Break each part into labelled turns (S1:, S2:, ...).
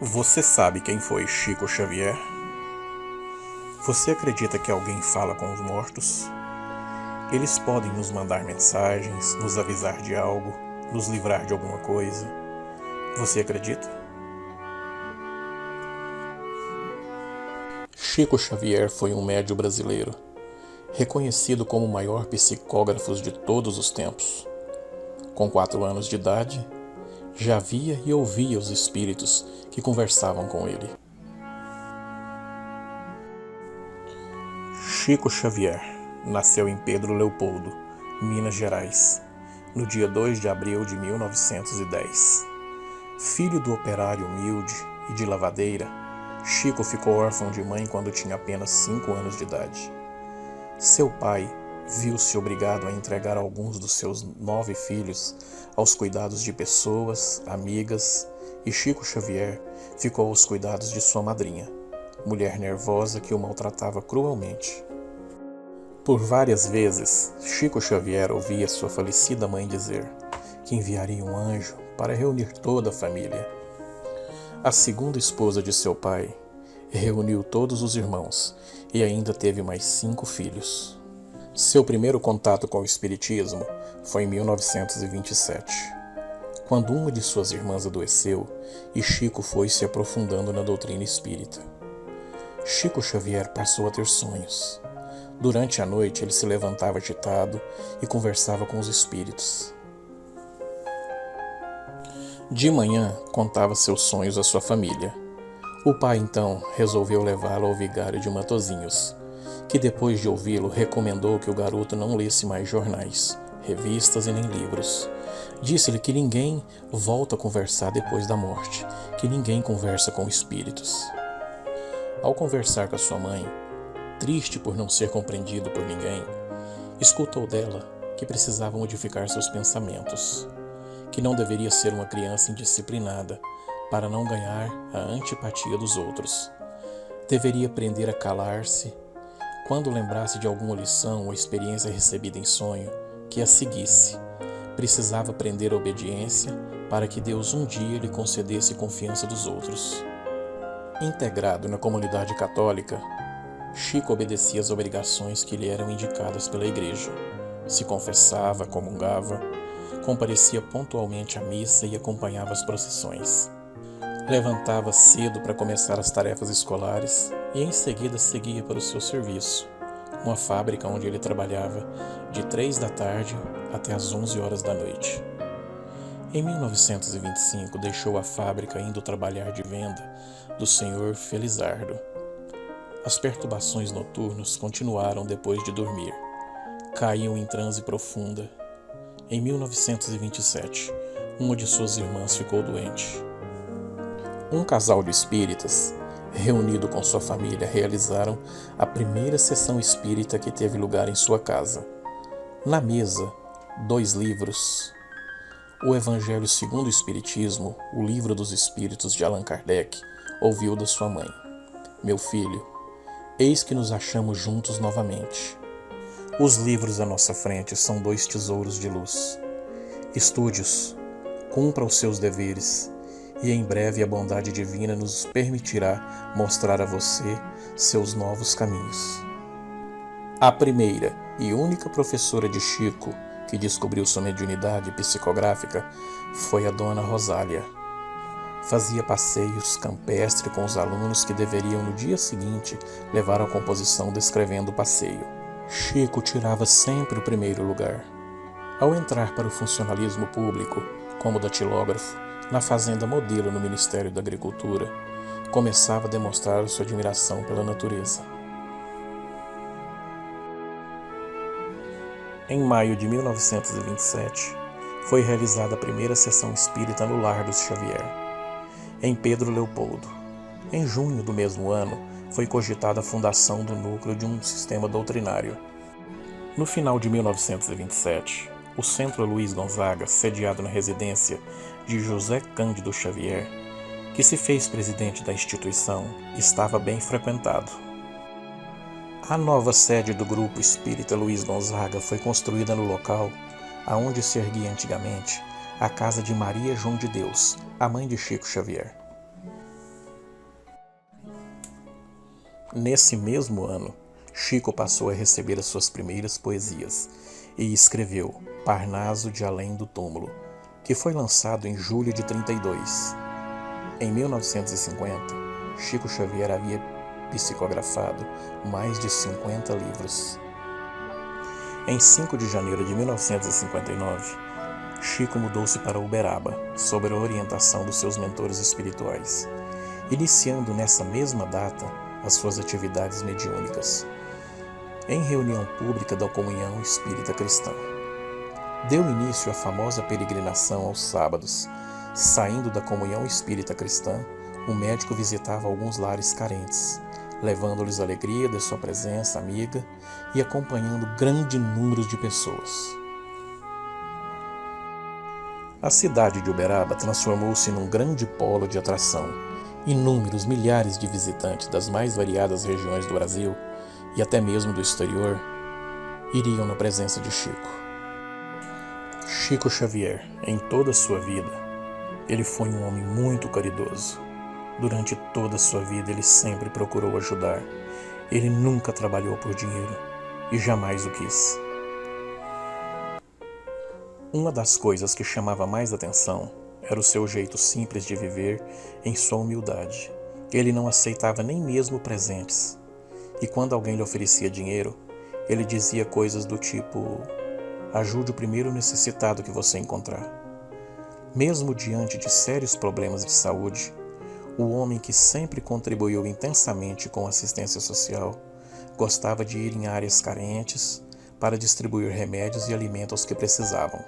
S1: Você sabe quem foi Chico Xavier? Você acredita que alguém fala com os mortos? Eles podem nos mandar mensagens, nos avisar de algo, nos livrar de alguma coisa. Você acredita? Chico Xavier foi um médium brasileiro, reconhecido como o maior psicógrafo de todos os tempos. Com 4 anos de idade, já via e ouvia os espíritos que conversavam com ele. Chico Xavier nasceu em Pedro Leopoldo, Minas Gerais, no dia 2 de abril de 1910. Filho do operário humilde e de lavadeira, Chico ficou órfão de mãe quando tinha apenas 5 anos de idade. Seu pai viu-se obrigado a entregar alguns dos seus 9 filhos aos cuidados de pessoas, amigas, e Chico Xavier ficou aos cuidados de sua madrinha, mulher nervosa que o maltratava cruelmente. Por várias vezes, Chico Xavier ouvia sua falecida mãe dizer que enviaria um anjo para reunir toda a família. A segunda esposa de seu pai reuniu todos os irmãos e ainda teve mais 5 filhos. Seu primeiro contato com o espiritismo foi em 1927, quando uma de suas irmãs adoeceu e Chico foi se aprofundando na doutrina espírita. Chico Xavier passou a ter sonhos. Durante a noite ele se levantava agitado e conversava com os espíritos. De manhã contava seus sonhos à sua família. O pai então resolveu levá-lo ao vigário de Matozinhos, que depois de ouvi-lo recomendou que o garoto não lesse mais jornais, revistas e nem livros. Disse-lhe que ninguém volta a conversar depois da morte, que ninguém conversa com espíritos. Ao conversar com a sua mãe, triste por não ser compreendido por ninguém, escutou dela que precisava modificar seus pensamentos, que não deveria ser uma criança indisciplinada para não ganhar a antipatia dos outros. Deveria aprender a calar-se quando lembrasse de alguma lição ou experiência recebida em sonho, que a seguisse. Precisava aprender a obediência para que Deus um dia lhe concedesse confiança dos outros. Integrado na comunidade católica, Chico obedecia às obrigações que lhe eram indicadas pela igreja. Se confessava, comungava, comparecia pontualmente à missa e acompanhava as procissões. Levantava cedo para começar as tarefas escolares e em seguida seguia para o seu serviço, uma fábrica onde ele trabalhava de 3 da tarde até as 11 horas da noite. Em 1925 deixou a fábrica indo trabalhar de venda do Sr. Felizardo. As perturbações noturnas continuaram depois de dormir. Caiu em transe profunda. Em 1927, uma de suas irmãs ficou doente. Um casal de espíritas, reunido com sua família, realizaram a primeira sessão espírita que teve lugar em sua casa. Na mesa, 2 livros. O Evangelho segundo o Espiritismo, o Livro dos Espíritos de Allan Kardec, ouviu da sua mãe: "Meu filho, eis que nos achamos juntos novamente. Os livros à nossa frente são 2 tesouros de luz. Estude-os, cumpra os seus deveres, e em breve a bondade divina nos permitirá mostrar a você seus novos caminhos." A primeira e única professora de Chico que descobriu sua mediunidade psicográfica foi a dona Rosália. Fazia passeios campestres com os alunos que deveriam no dia seguinte levar a composição descrevendo o passeio. Chico tirava sempre o primeiro lugar. Ao entrar para o funcionalismo público, como datilógrafo, na fazenda modelo no Ministério da Agricultura, começava a demonstrar sua admiração pela natureza. Em maio de 1927, foi realizada a primeira sessão espírita no Lar dos Xavier, em Pedro Leopoldo. Em junho do mesmo ano, foi cogitada a fundação do núcleo de um sistema doutrinário. No final de 1927, o Centro Luiz Gonzaga, sediado na residência de José Cândido Xavier, que se fez presidente da instituição, estava bem frequentado. A nova sede do Grupo Espírita Luiz Gonzaga foi construída no local aonde se erguia antigamente a casa de Maria João de Deus, a mãe de Chico Xavier. Nesse mesmo ano, Chico passou a receber as suas primeiras poesias e escreveu Parnaso de Além do Túmulo, que foi lançado em julho de 32. Em 1950, Chico Xavier havia psicografado mais de 50 livros. Em 5 de janeiro de 1959, Chico mudou-se para Uberaba, sob a orientação dos seus mentores espirituais, iniciando nessa mesma data as suas atividades mediúnicas, em reunião pública da Comunhão Espírita Cristã. Deu início à famosa peregrinação aos sábados. Saindo da Comunhão Espírita Cristã, o médico visitava alguns lares carentes, levando-lhes a alegria de sua presença amiga e acompanhando grande número de pessoas. A cidade de Uberaba transformou-se num grande polo de atração. Inúmeros milhares de visitantes das mais variadas regiões do Brasil e até mesmo do exterior iriam na presença de Chico. Chico Xavier, em toda a sua vida, ele foi um homem muito caridoso. Durante toda a sua vida ele sempre procurou ajudar. Ele nunca trabalhou por dinheiro e jamais o quis. Uma das coisas que chamava mais atenção era o seu jeito simples de viver em sua humildade. Ele não aceitava nem mesmo presentes. E quando alguém lhe oferecia dinheiro, ele dizia coisas do tipo: ajude o primeiro necessitado que você encontrar. Mesmo diante de sérios problemas de saúde, o homem que sempre contribuiu intensamente com a assistência social gostava de ir em áreas carentes para distribuir remédios e alimento aos que precisavam.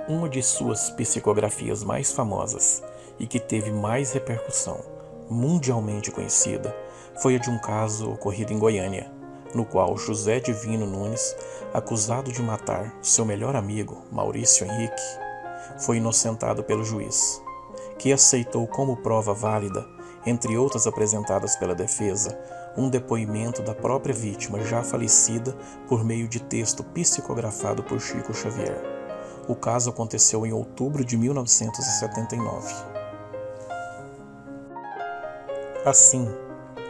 S1: Uma de suas psicografias mais famosas e que teve mais repercussão, mundialmente conhecida, foi a de um caso ocorrido em Goiânia, no qual José Divino Nunes, acusado de matar seu melhor amigo, Maurício Henrique, foi inocentado pelo juiz, que aceitou como prova válida, entre outras apresentadas pela defesa, um depoimento da própria vítima já falecida por meio de texto psicografado por Chico Xavier. O caso aconteceu em outubro de 1979. Assim,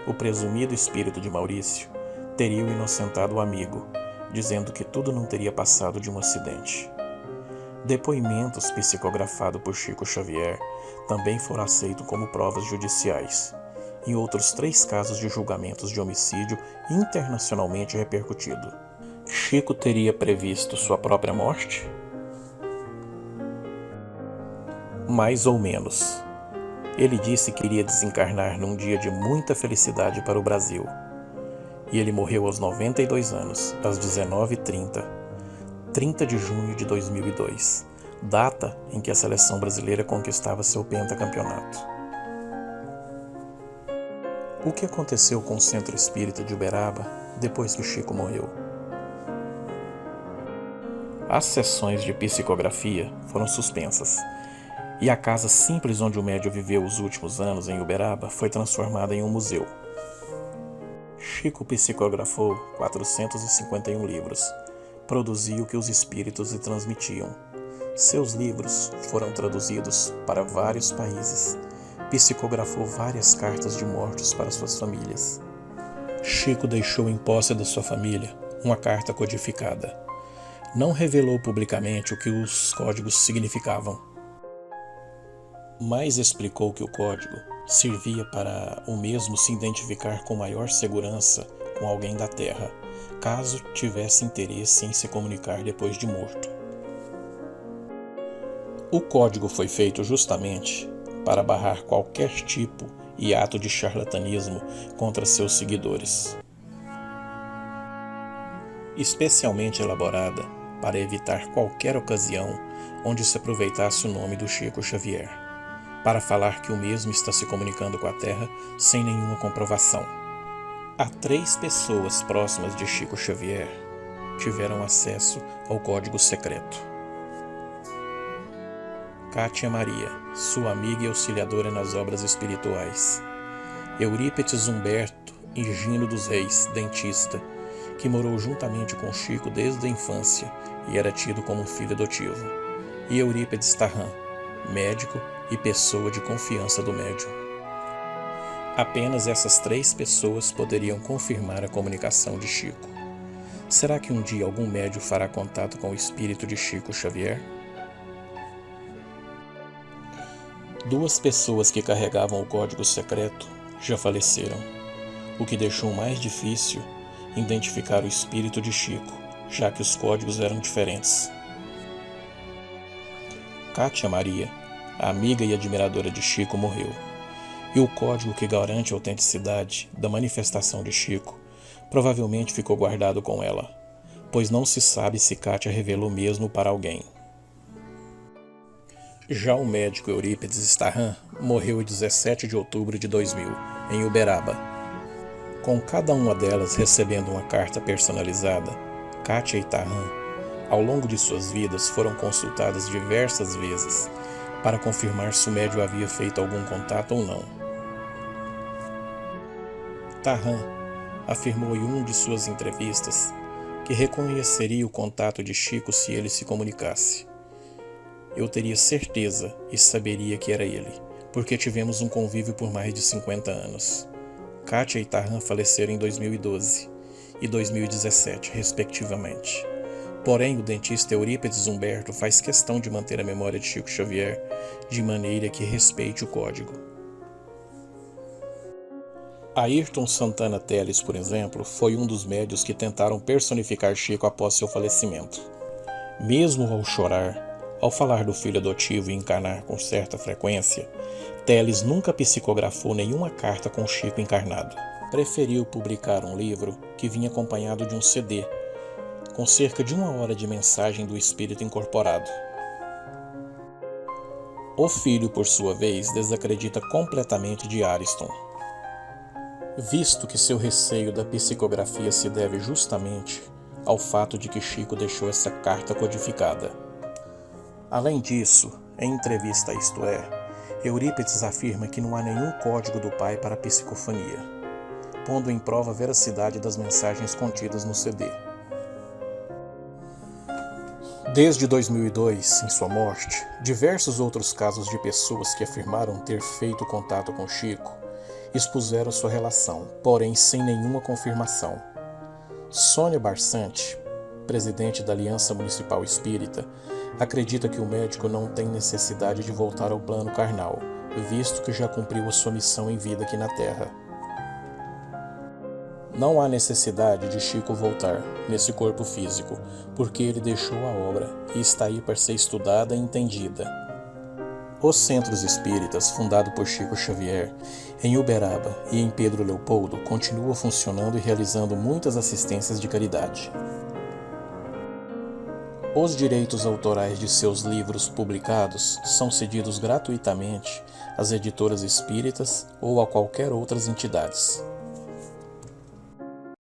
S1: o presumido espírito de Maurício teria o inocentado o amigo, dizendo que tudo não teria passado de um acidente. Depoimentos psicografados por Chico Xavier também foram aceitos como provas judiciais, em outros 3 casos de julgamentos de homicídio internacionalmente repercutido. Chico teria previsto sua própria morte? Mais ou menos. Ele disse que iria desencarnar num dia de muita felicidade para o Brasil. E ele morreu aos 92 anos, às 19h30, 30 de junho de 2002, data em que a seleção brasileira conquistava seu pentacampeonato. O que aconteceu com o Centro Espírita de Uberaba depois que Chico morreu? As sessões de psicografia foram suspensas, e a casa simples onde o médium viveu os últimos anos em Uberaba foi transformada em um museu. Chico psicografou 451 livros, produziu o que os espíritos lhe transmitiam. Seus livros foram traduzidos para vários países, psicografou várias cartas de mortos para suas famílias. Chico deixou em posse da sua família uma carta codificada. Não revelou publicamente o que os códigos significavam, mas explicou que o código servia para o mesmo se identificar com maior segurança com alguém da Terra, caso tivesse interesse em se comunicar depois de morto. O código foi feito justamente para barrar qualquer tipo e ato de charlatanismo contra seus seguidores, especialmente elaborada para evitar qualquer ocasião onde se aproveitasse o nome do Chico Xavier, para falar que o mesmo está se comunicando com a Terra sem nenhuma comprovação. Há 3 pessoas próximas de Chico Xavier tiveram acesso ao código secreto. Cátia Maria, sua amiga e auxiliadora nas obras espirituais. Eurípides Humberto Higino dos Reis, dentista, que morou juntamente com Chico desde a infância e era tido como um filho adotivo. E Eurípides Tarran, médico e pessoa de confiança do médium. Apenas essas 3 pessoas poderiam confirmar a comunicação de Chico. Será que um dia algum médium fará contato com o espírito de Chico Xavier? 2 pessoas que carregavam o código secreto já faleceram, o que deixou mais difícil identificar o espírito de Chico, já que os códigos eram diferentes. Kátia Maria, a amiga e admiradora de Chico, morreu, e o código que garante a autenticidade da manifestação de Chico provavelmente ficou guardado com ela, pois não se sabe se Kátia revelou mesmo para alguém. Já o médico Eurípides Starran morreu em 17 de outubro de 2000, em Uberaba. Com cada uma delas recebendo uma carta personalizada, Kátia e Tarran, ao longo de suas vidas, foram consultadas diversas vezes para confirmar se o médium havia feito algum contato ou não. Tarran afirmou em uma de suas entrevistas que reconheceria o contato de Chico se ele se comunicasse. Eu teria certeza e saberia que era ele, porque tivemos um convívio por mais de 50 anos. Kátia e Tarran faleceram em 2012 e 2017, respectivamente. Porém, o dentista Eurípides Humberto faz questão de manter a memória de Chico Xavier de maneira que respeite o código. Ayrton Santana Teles, por exemplo, foi um dos médiuns que tentaram personificar Chico após seu falecimento. Mesmo ao chorar, ao falar do filho adotivo e encarnar com certa frequência, Teles nunca psicografou nenhuma carta com Chico encarnado. Preferiu publicar um livro que vinha acompanhado de um CD, com cerca de 1 hora de mensagem do espírito incorporado. O filho, por sua vez, desacredita completamente de Ariston, visto que seu receio da psicografia se deve justamente ao fato de que Chico deixou essa carta codificada. Além disso, em entrevista a Isto É, Eurípides afirma que não há nenhum código do pai para a psicofonia, pondo em prova a veracidade das mensagens contidas no CD. Desde 2002, em sua morte, diversos outros casos de pessoas que afirmaram ter feito contato com Chico expuseram sua relação, porém sem nenhuma confirmação. Sônia Barçante, presidente da Aliança Municipal Espírita, acredita que o médico não tem necessidade de voltar ao plano carnal, visto que já cumpriu a sua missão em vida aqui na Terra. Não há necessidade de Chico voltar nesse corpo físico, porque ele deixou a obra e está aí para ser estudada e entendida. Os Centros Espíritas, fundado por Chico Xavier, em Uberaba e em Pedro Leopoldo, continuam funcionando e realizando muitas assistências de caridade. Os direitos autorais de seus livros publicados são cedidos gratuitamente às editoras espíritas ou a qualquer outras entidades.